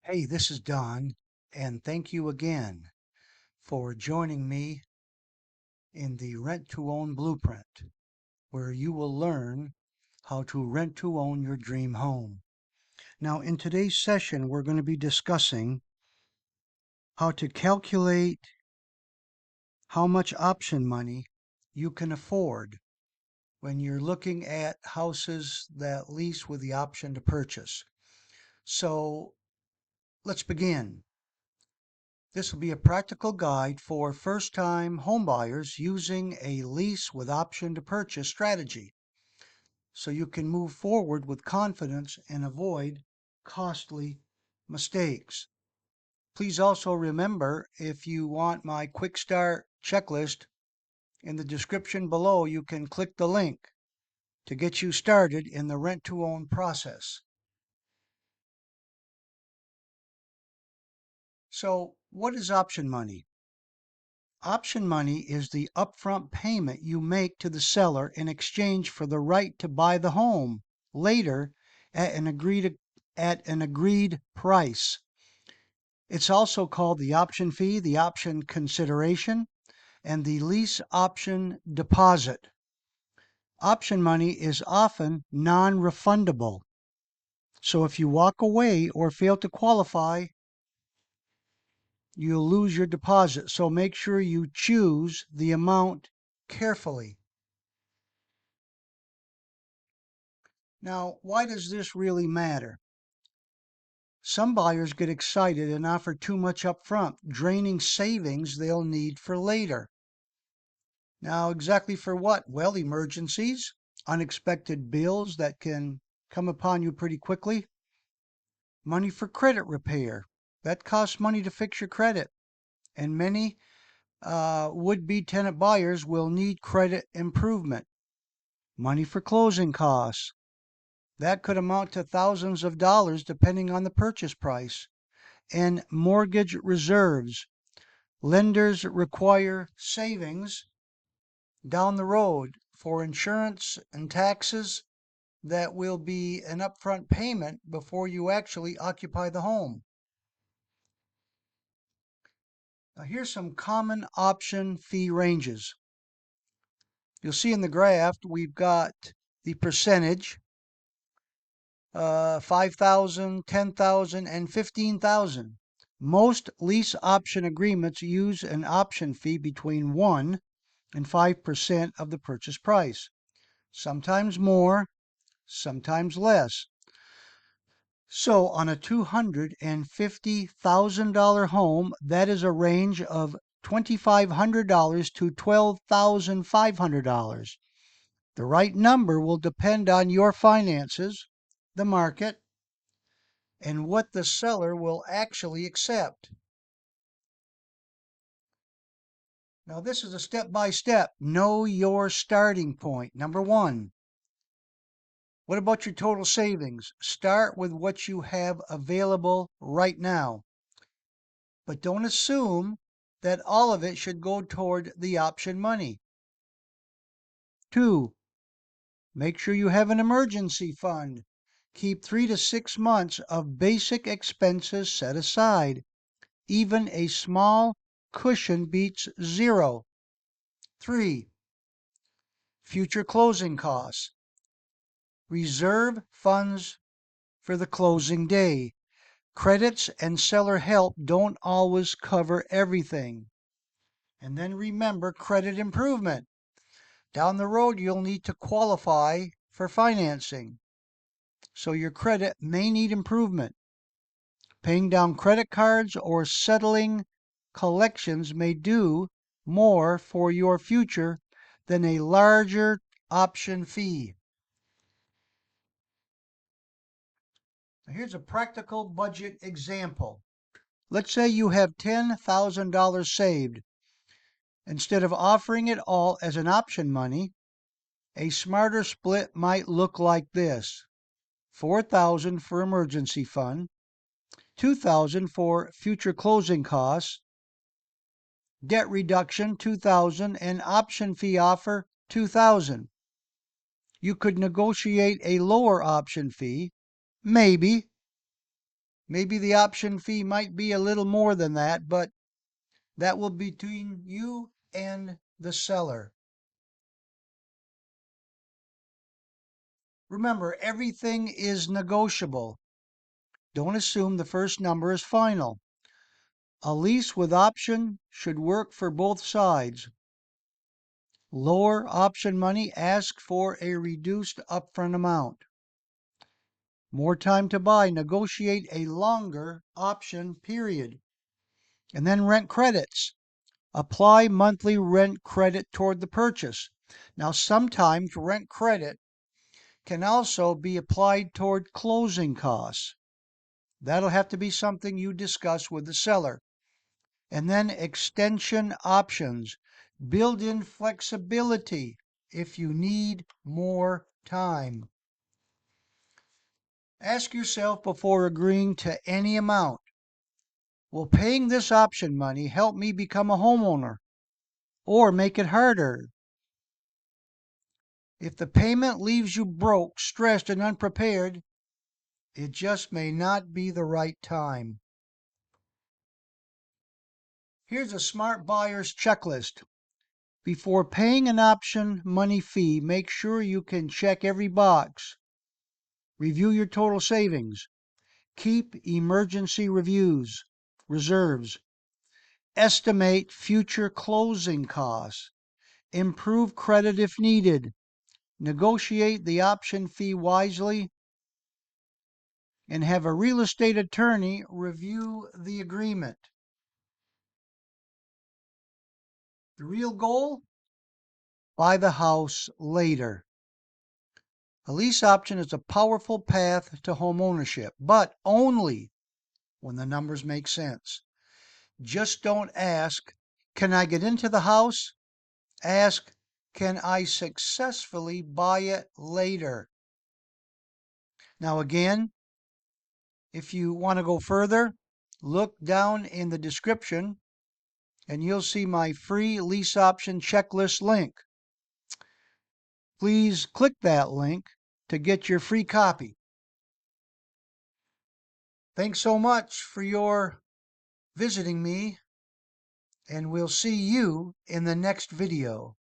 Hey, this is Don, and thank you again for joining me in the Rent to Own Blueprint, where you will learn how to rent to own your dream home. Now, in today's session, we're going to be discussing how to calculate how much option money you can afford when you're looking at houses that lease with the option to purchase. So, let's begin. This will be a practical guide for first-time homebuyers using a lease with option to purchase strategy, so you can move forward with confidence and avoid costly mistakes. Please also remember, if you want my quick start checklist, in the description below you can click the link to get you started in the rent to own process. So, what is option money? Option money is the upfront payment you make to the seller in exchange for the right to buy the home later at an agreed price. It's also called the option fee, the option consideration, and the lease option deposit. Option money is often non-refundable. So if you walk away or fail to qualify, you'll lose your deposit. So make sure you choose the amount carefully. Now, why does this really matter? Some buyers get excited and offer too much up front, draining savings they'll need for later. Now, exactly for what? Well, emergencies, unexpected bills that can come upon you pretty quickly, money for credit repair. That costs money to fix your credit, and many would-be tenant buyers will need credit improvement. Money for closing costs. That could amount to thousands of dollars depending on the purchase price. And mortgage reserves. Lenders require savings down the road for insurance and taxes that will be an upfront payment before you actually occupy the home. Now here's some common option fee ranges. You'll see in the graph we've got the percentage, 5,000, 10,000, and 15,000. Most lease option agreements use an option fee between 1 and 5% of the purchase price, sometimes more, sometimes less. So on a $250,000 home, that is a range of $2,500 to $12,500. The right number will depend on your finances, the market, and what the seller will actually accept. Now, this is a step-by-step. Know your starting point. Number one, what about your total savings? Start with what you have available right now. But don't assume that all of it should go toward the option money. Two, make sure you have an emergency fund. Keep 3 to 6 months of basic expenses set aside. Even a small cushion beats zero. 3, future closing costs. Reserve funds for the closing day. Credits and seller help don't always cover everything. And then remember credit improvement. Down the road, you'll need to qualify for financing, so your credit may need improvement. Paying down credit cards or settling collections may do more for your future than a larger option fee. Now here's a practical budget example. Let's say you have $10,000 saved. Instead of offering it all as an option money, a smarter split might look like this: 4,000 for emergency fund, 2,000 for future closing costs, debt reduction 2,000, and option fee offer 2,000. You could negotiate a lower option fee, maybe, Maybe the option fee might be a little more than that, but that will be between you and the seller. Remember, everything is negotiable. Don't assume the first number is final. A lease with option should work for both sides. Lower option money, ask for a reduced upfront amount. More time to buy, negotiate a longer option period. And then rent credits. Apply monthly rent credit toward the purchase. Now, sometimes rent credit can also be applied toward closing costs. That'll have to be something you discuss with the seller. And then extension options. Build in flexibility if you need more time. Ask yourself before agreeing to any amount, will paying this option money help me become a homeowner or make it harder? If the payment leaves you broke, stressed, and unprepared, it just may not be the right time. Here's a smart buyer's checklist. Before paying an option money fee, make sure you can check every box. Review your total savings. Keep emergency reserves. Estimate future closing costs. Improve credit if needed. Negotiate the option fee wisely. And have a real estate attorney review the agreement. The real goal? Buy the house later. A lease option is a powerful path to home ownership, but only when the numbers make sense. Just don't ask, can I get into the house? Ask, can I successfully buy it later? Now again, if you want to go further, look down in the description and you'll see my free lease option checklist link. Please click that link to get your free copy. Thanks so much for your visiting me, and we'll see you in the next video.